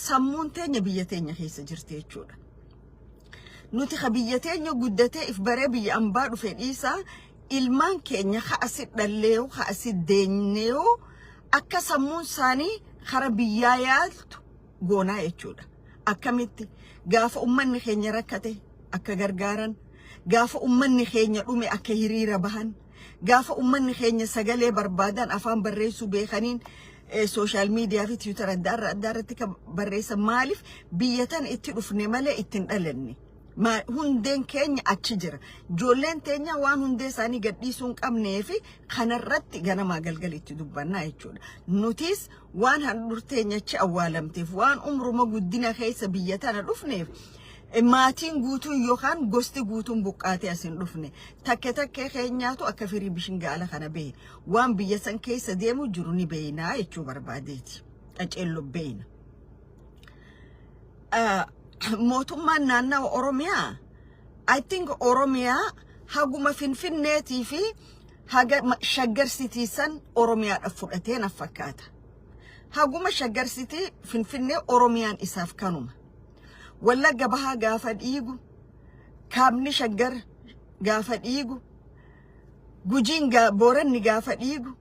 sammuun teenya biyya teenya keessa jirti jechuudha. Nuti biyya teenya guddatee if baree biyya ambaa dhufe dhiisaa ilmaan keenya ka'asit dhalleeyo ka'asit deenyeeyo akka sammuun isaanii kara biyyaa yaaltu goonaa jechuudha. Akkamitti gaafa ummanni keenya rakkate akka gargaaran, gaafa ummanni keenya dhume akka hiriira bahan, gaafa ummanni keenya sagalee barbaadan afaan barreessuu beekaniin social media fi Twitter adda irratti ka barreessan maaliif biyya tan itti dhufne malee ittiin dhalanne. Hundeen keenya achi jira. Ijoolleen teenya waan hundee isaanii gadhiisuu hin qabnee fi kanarratti ganamaa galgal itti dubbannaa jechuudha. Nutis waan handhuura teenya achi awwaalamteef waan umruma guddina keessa biyya tana dhufneef maatiin guutuun yookaan gosti guutuun buqqaatee asin dhufne takke keenyaatu akka firii bishingaala kana behe waan biyya san keessa deemu jiru ni beeyna jechuu barbaadeeti. Qaceello beeyna. Mootummaan naannawa Oromiyaa I think Oromiyaa haguma Finfinneetii fi haga Shaggar City san Oromiyaadhaaf fudhatee na fakkaata. Haguma Shaggar City Finfinnee Oromiyaan isaaf kanuma. Wallagga Bahaa gaafa dhiigu, Kaabni Shaggar gaafa dhiigu, Gujiin Booranni gaafa dhiigu,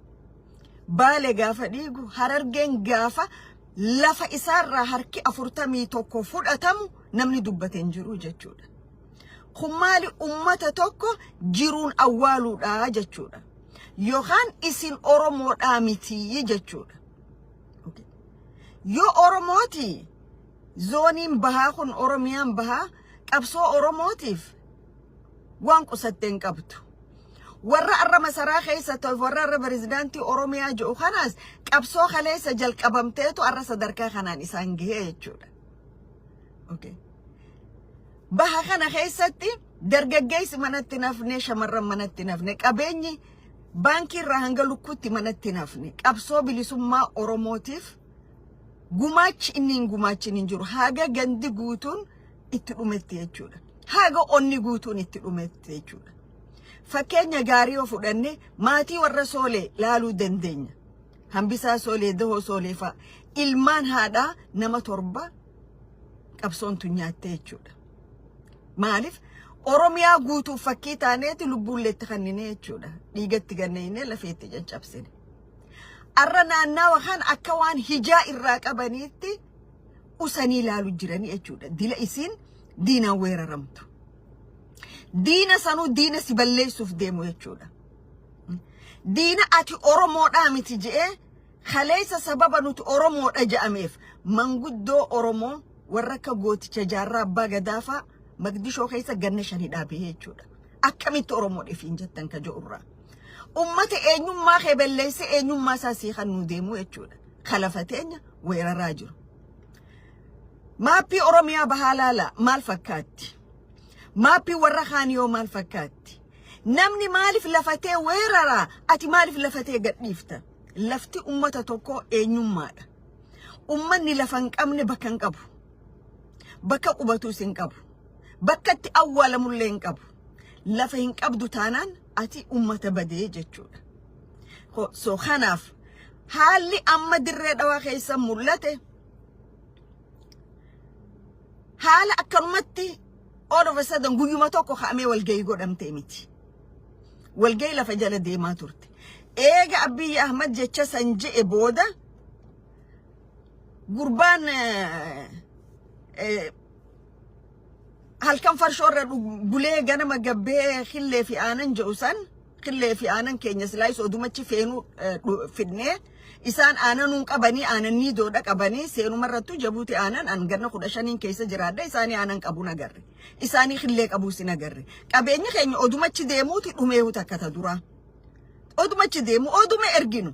Baale gaafa dhiigu, Harargeen gaafa lafa isaarraa harki 41 fudhatamu namni dubbateen jiru jechuudha. Kummaali ummata tokko jiruun awwaaluudha jechuudha. Yookaan isin Oromoodhaa miti jechuudha. Yoo Oromooti zooniin bahaa kun Oromiyaan bahaa qabsoo Oromootiif waan qusatteen qabdu. Warra arra masaraa keessa ta'e warra arra pirezidaantii Oromiyaa jiru kanaas qabsoo kaleessa jalqabamteetu arra sadarkaa kanaan isaan gahee jechuudha. Baha kana keessatti dargaggeessi manatti nafne, shamarran manatti nafne, qabeenyi baankii irraa hanga lukkuutti manatti nafne, qabsoo bilisummaa Oromootiif gumaachi inni hin gumaachin hin jiru. Haga gandi guutuun itti dhumetti jechuudha. Haga onni guutuun itti dhumetti jechuudha. Fakkeenya gaarii yoo fudhanne maatii warra Soolee laaluu dandeenya. Hambisaa Soolee, Dahoo Soolee fa'a ilmaan haadhaa nama 7 qabsoon tun nyaatte jechuudha. Maaliif Oromiyaa guutuu fakkii taaneeti lubbuulleetti kannine jechuudha. Dhiigatti ganneenee lafeetti caccabsine. Arra naannawa kan akka waan hijaa irraa qabaniitti usanii laaluu jiranii jechuudha. Dila isin diinaan weeraramtu. Diina sanuu diina si balleessuuf deemu jechuudha. Diina ati Oromoodhaa miti je'ee kaleessa sababa nuti Oromoodha je'ameef manguddoo Oromoo warra akka gooticha Jaarraa Abbaa Gadaafaa Magdishoo keessa ganna 5 dhaabee jechuudha. Akkamitti Oromoodhaaf hin jettan ka je'urraa. Ummata eenyummaa kee balleesse eenyummaa isaa sii kan nu deemu jechuudha. Kalafateenya weeraraa jiru. Maappii Oromiyaa bahaa laala maal fakkaatti? Maappii warra kaaniyoo maal fakkaatti? Namni maaliif lafatee weeraraa? Ati maaliif lafatee gadhiifta? Lafti ummata tokko eenyummaadha. Ummanni lafa hin qabne bakka hin qabu. Bakka qubatuus hin qabu. Bakka itti awwaalamullee hin qabu. Lafa hin qabdu taanaan ati ummata badee jechuudha. So kanaaf haalli amma dirree dhawaa keessa mul'ate haala akkanumatti all of a sudden guyyuma tokko kaa'amee walgahii godhamtee miti. Walgahii lafa jala deemaa turte. Eega Abiy Ahmed jecha san je'e booda gurbaan halkan farshoorra bulee ganama gabbee khillee fi aanan je'usan khillee fi aanan keenya silaayis odumachi feenuu fidnee isaan aananuu qabanii aananii doodha qabanii seenumarrattu jabuuti aanan an ganna 15 keessa jiraadha isaanii aanan qabu nagarre isaanii khillee qabu si nagarre qabeenya keenya odumachi deemuuti dhumeehu takkata dura odumachi deemu odume erginu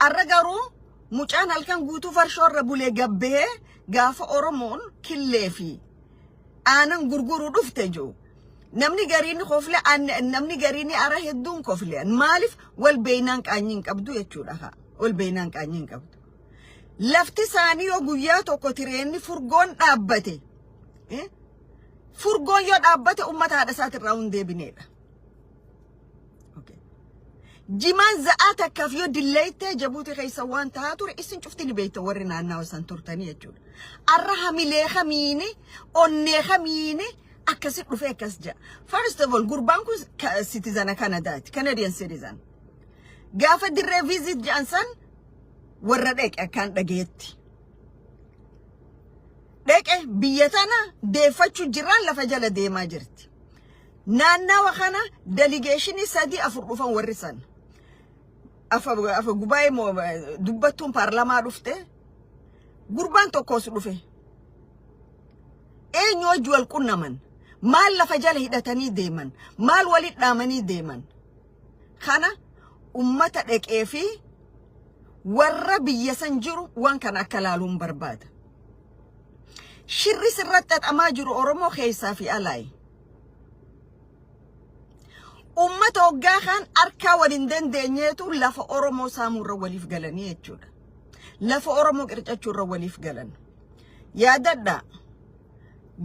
arra garuu mucaan halkan guutuu farshoorra bulee gabbee gaafa Oromoon khillee fi aanan gurguruu dhufte jiru. Namni gariin kofle namni gariin ara hedduun kofle maaliif wal beeynaan qaanyiin qabdu jechuudha. Wal beeynaan qaanyiin qabdu. Lafti isaanii yoo guyyaa tokko tireenni furgoon dhaabbate. Furgoon yoo dhaabbate uummata haadha isaatirraa hin deebineedha. jiman za'ata kafiyo dilayte jabuuti keessa waan taatu isin cufti ni beeyta warri naannawaa san turtanii jechuudha. Arra hamilee khamiini onnee khamiini akkasi dhufee akkas jaa. First of all gurbaan kun citizen Canadaati, Canadian citizen. Gaafa dirree visit jaansan warra dheqe akkaan dhageetti. Dheqe biyya tana deeffachuu jiraan lafa jala deemaa jirti. Naannawa kana delegationi sadi afur dhufan warri san. Afa gubaa'ee dubbattuun paarlamaa dhufte gurbaan tokkos dhufe. Eenyu wajji wal qunnaman maal lafa jala hidhatanii deeman maal walit dhaamanii deeman kana ummata dheqee fi warra biyya san jiru waan kana akka laaluun barbaada. Shirri sirratti xaxamaa jiru Oromoo keessaa fi alaayi. Ummata hoggaa kan arkaa waliin dandeenyeetu lafa Oromoo saamurra waliif galanii jechuudha. Lafa Oromoo qircachuurra waliif galan. Yaadadhaa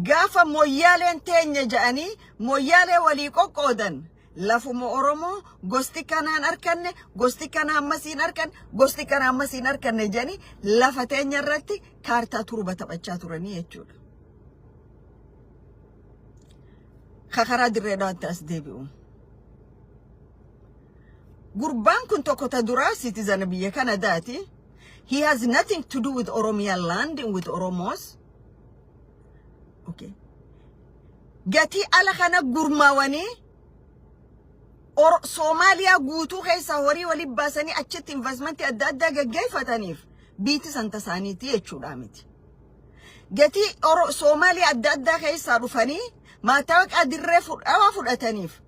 gaafa moyyaaleen teenya ja'anii moyyaalee walii qoqqoodan lafuma Oromoo gosti kanaan arkanne gosti kanaan masiin arkan gosti kanaan masiin arkanne jedhanii lafa teenya irratti kaartaa turba taphachaa turanii jechuudha. Kakaraa dirreedhaatti as deebi'u. Gurbaan kun tokko ta duraa citizen biyya Kanadaati. He has nothing to do with Oromia land and with Oromos. Okay. Gati ala kana gurmaawanii Somalia guutuu keessa horii waliin baasanii achitti investment adda addaa gaggeeffataniif biiti santa isaaniiti jechuudha miti. Gati Somalia adda addaa keessa dhufanii maataaqa dirree fudhataniif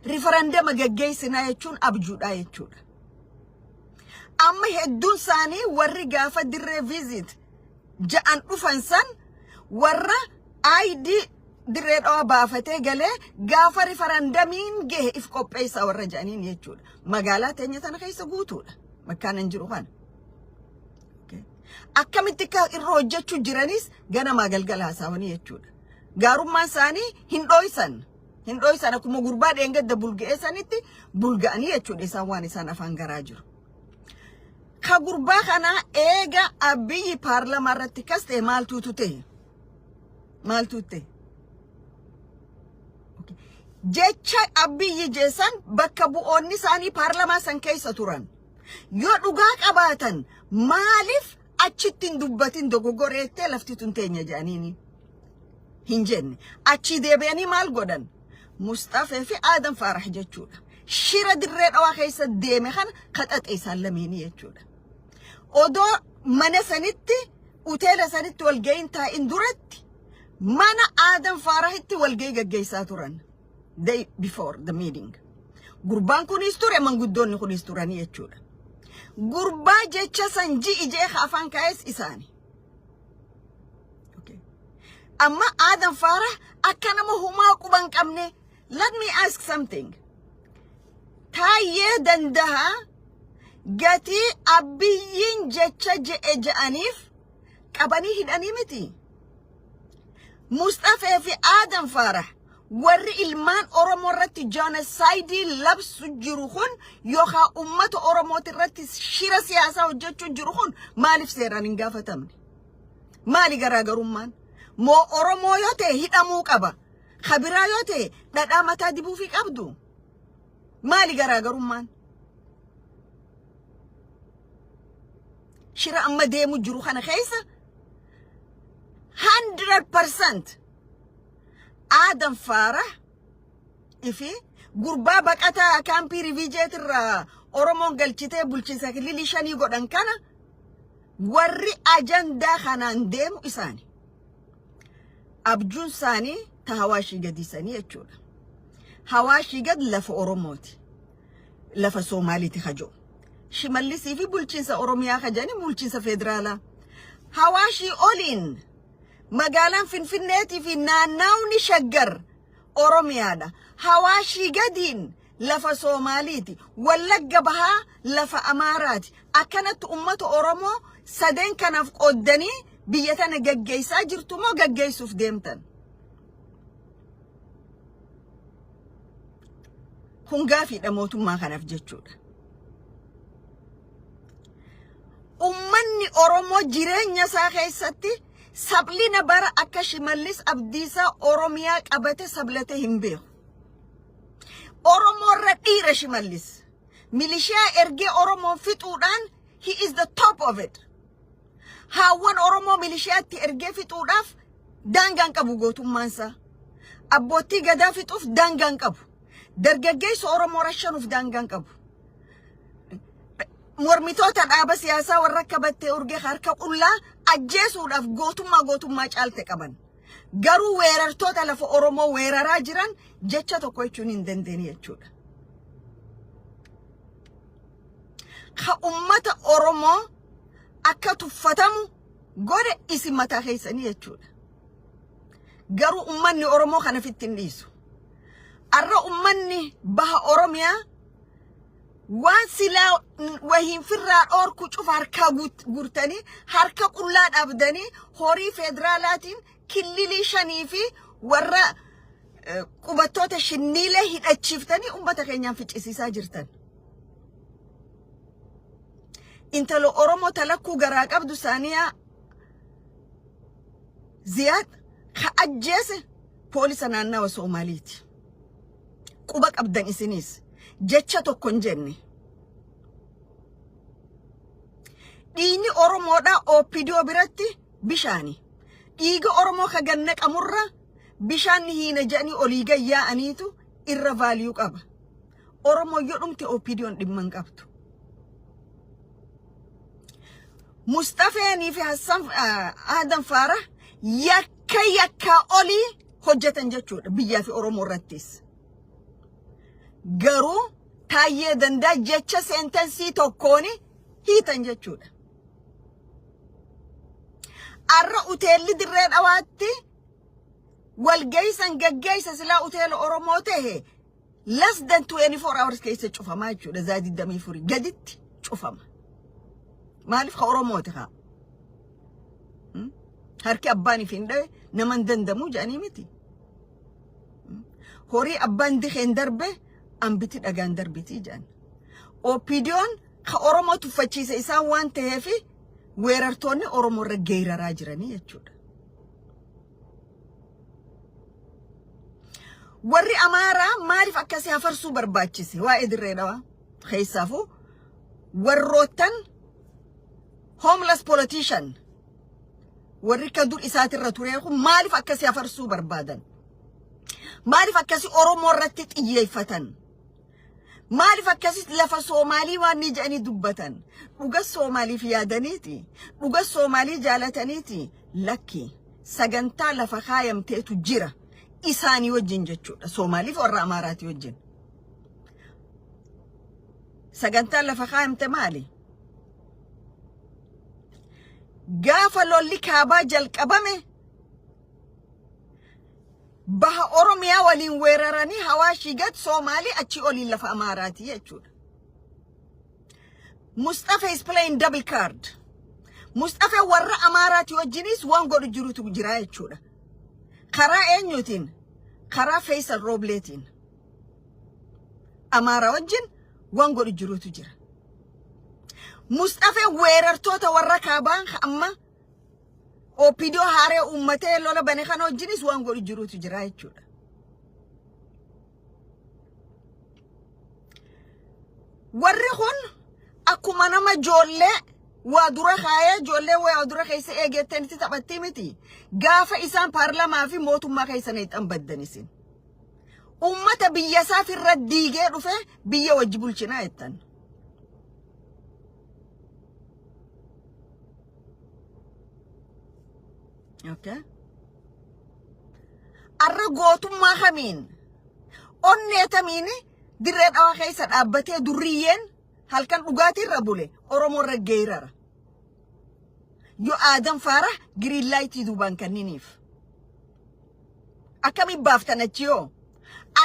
referendum gaggeessinaa jechuun abjuudha jechuudha. Amma hedduun isaanii warri gaafa dirree visit ja'an dhufan san warra ID dirree dhawaa baafatee galee gaafa referendamiin gahe if qopheessa warra ja'aniin jechuudha. Magaalaa teenya tana keessa guutuudha. Makkaanan jiru kana. Akkamitti irra hojjechuu jiranis ganamaa galgala haasawanii jechuudha. Gaarummaan isaanii hin dhoysan. Hin dhoysan akkuma gurbaa dheengadda bulga'eessanitti bulga'anii jechuudha isaan waan isaan afaan garaa jiru. Ka gurbaa kana eega Abiyyi paarlamaa irratti kas ta'e maaltu ta'e? Maaltu ta'e? Jecha Abiyyi jeessan bakka bu'oonni isaanii paarlamaa san keessa turan. Yoo dhugaa qabaatan maaliif achitti hin dubbatin dogoggoreettee lafti tun teenya jedhaniini? Hin jenne. Achi deebi'anii maal godhan? Mustafaa fi Adam Farah jechuudha. Shira dirree dhawaa keessa deeme kana kaxaxee isaan lameenii jechuudha. Odoo mana sanitti uteela sanitti walga'iin taa'in duratti mana Adam Farahitti walga'ii gaggeessaa turan. Day before the meeting. Gurbaan kunis ture manguddoonni kunis turanii jechuudha. Gurbaa jecha san ji'i jeeqa afaan kaa'es isaani. Okay. Amma Adam Farah akka nama humaa quban qabne. Let me ask something. Taayee dandaha gati Abiyyiin jecha je'e ja'aniif qabanii hidhanii miti. Mustafaa fi Adam Farah warri ilmaan Oromoo irratti genocide labsu jiru kun yookaan ummata Oromoo irratti shira siyaasaa hojjechuu jiru kun maaliif seeraan hin gaafatamne? Maali garaagarummaan? Moo Oromoo yoo ta'e hidhamuu qaba. Khabiraa yoo ta'e dhadhaa mataa dibuu fi qabdu. Maali garaagarummaan? Shira amma deemu jiru kana keessa 100% Adam Farah ifi gurbaa baqataa kaampii riviijeet irraa Oromoon galchitee bulchiinsa kililii shanii godhan kana warri ajandaa kanaan deemu isaani. Abjuun isaanii ta Hawaashii gadiisanii jechuudha. Hawaashii gad lafa Oromooti. Lafa Somaaliiti hajoo. Shimallisii fi bulchiinsa Oromiyaa hajani bulchiinsa federaalaa. Hawaashii oliin magaalaan Finfinneetii fi naannawni Shaggar Oromiyaadha. Hawaashii gadiin lafa Somaaliiti. Wallagga bahaa lafa Amaaraati. Akkanatti ummata Oromoo sadeen kanaaf qoddanii biyya tana gaggeessaa jirtu moo gaggeessuuf deemtan? Kun gaafiidha mootummaa kanaaf jechuudha. ummanni Oromoo jireenya isaa keessatti sablina bara akka Shimallis Abdiisaa Oromiyaa qabate sablate hin beeku. Oromoo irra dhiira Shimallis. Milishiyaa ergee Oromoo fixuudhaan he is the top of it. Hawan Oromoo milishiyaatti ergee fixuudhaaf daangaan qabu gootummaansaa. Abbootii gadaa fixuuf daangaan qabu. Dargaggeessa Oromoo rashanuuf daangaan qabu. Mormitoota dhaaba siyaasaa warra qabattee urgee harka qullaa ajjeesuudhaaf gootummaa caalte qaban. Garuu weerartoota lafa Oromoo weeraraa jiran jecha tokko jechuun hin dandeenye jechuudha. Ka ummata Oromoo akka tuffatamu godhe isin mataa keessanii jechuudha. Garuu ummanni Oromoo kana fittin dhiisu. Arra ummanni baha Oromiyaa waan silaa wahiin firraa dhoorku cufa harkaa guurtanii harka qullaa dhaabdanii horii federaalaatiin killilii shanii fi warra qubattoota shinniilee hidhachiiftanii ummata keenyaan ficcisiisaa jirtan. Intalo Oromoo talakkuu garaa qabdu Saaniyaa Ziyaad ka ajjeese poolisa naannawa Soomaaliiti. Quba qabdan isinis jecha tokko hin jenne. Dhiini Oromoodhaa OPDO biratti bishaani. Dhiiga Oromoo ka ganna qamurra bishaan hiina jedhanii olii gayyaa'aniitu irra vaaliyuu qaba. Oromoo yoo dhumte OPDO'n dhimman qabdu. Mustafeenii fi Hassan Adam Faara yakka olii hojjetan jechuudha biyyaa fi Oromoo irrattis. Garuu Taayyee Dandaa jecha seentensii tokkooni hiitan jechuudha. Arra uteelli dirree dhawaatti walgeessan gaggeessa silaa uteela Oromoo ta'e less than 24 hours keessa cufamaa jechuudha. Zaadi damii furii gaditti cufama. Maaliif ka Oromooti haa? Harki abbaanii fi hin dhawe naman dandamuu jedhanii miti. Horii abbaan dikeen darbe ambiti dhagaan darbiti jedhan. OPDO'n ka Oromoo tuffachiise isaan waan ta'eef weerartoonni Oromoo irra geeraraa jiranii jechuudha. Warri Amaaraa maaliif akkasii hafarsuu barbaachise waa'ee dirree dhawaa keessaafuu warroottan homeless politician warri ka dur isaatirra turee kun maaliif akkasii hafarsuu barbaadan? Maaliif akkasii Oromoo irratti xiyyeeffatan? Maaliif akkasii lafa Soomaalii waan ni jedhanii dubbatan? Dhuga Soomaaliif yaadaniiti. Dhuga Soomaalii jaalataniiti. Lakki sagantaa lafa kaayamteetu jira. Isaanii wajjin jechuudha. Soomaaliif warra Amaaraati wajjin. Sagantaa lafa kaayamte maali? Gaafa lolli kaabaa jalqabame baha Oromiyaa waliin weeraranii Hawaashii gad Soomaalii achi oliin lafa Amaaraati jechuudha. Mustafa is playing double card. Mustafa warra Amaaraati wajjinis waan godhu jirutu jira jechuudha. Karaa eenyuutiin? Karaa Faisal Robleetiin. Amaara wajjin waan godhu jirutu jira. Mustafa weerartoota warra kaabaan amma OPDO haaree ummatee lola bane kana wajjinis waan godhu jirutu jira jechuudha. Warri kun akkuma nama ijoollee waa dura kaayee ijoollee waa dura keessa eegattanitti taphattii miti. Gaafa isaan paarlamaa fi mootummaa keessa neexan baddanisin. Ummata biyya isaaf irra diigee dhufe biyya wajji bulchinaa jettan. Okay. Arra gootummaa kamiin onneetamiin dirree dhawaa keessa dhaabbatee durriyyeen halkan dhugaatii irra bule Oromoo irra geerara. Yoo Adam Faara green light duubaan kanniniif. Akkamiin baaftan achi yoo?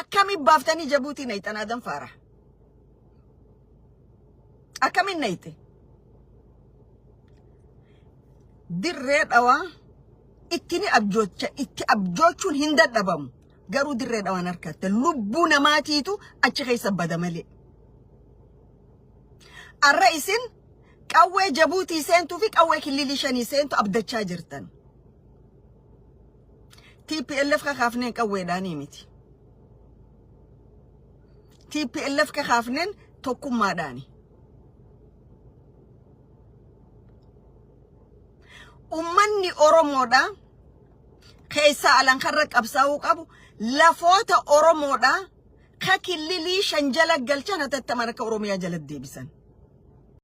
Akkamiin baaftanii Jabuutii nayxan Adam Faara? Akkamiin nayte? Dirree dhawaa itti abjoochuun hin dadhabamu. Garuu dirree dhawaan harkatte lubbuu namaatiitu achi keessa bada malee. Arra isin قوي جبوتي سنتو في قوي كليلي شني سنتو أبدتشا جرتن TPLF خافنين قوي داني ميتي TPLF خافنين توكم ما داني أمني أورومودا كيسا ألان خرق أبساوك أبو لفوت أورومودا كاكليلي شنجلق قلشان تتمنك أوروميا جلد دي بسان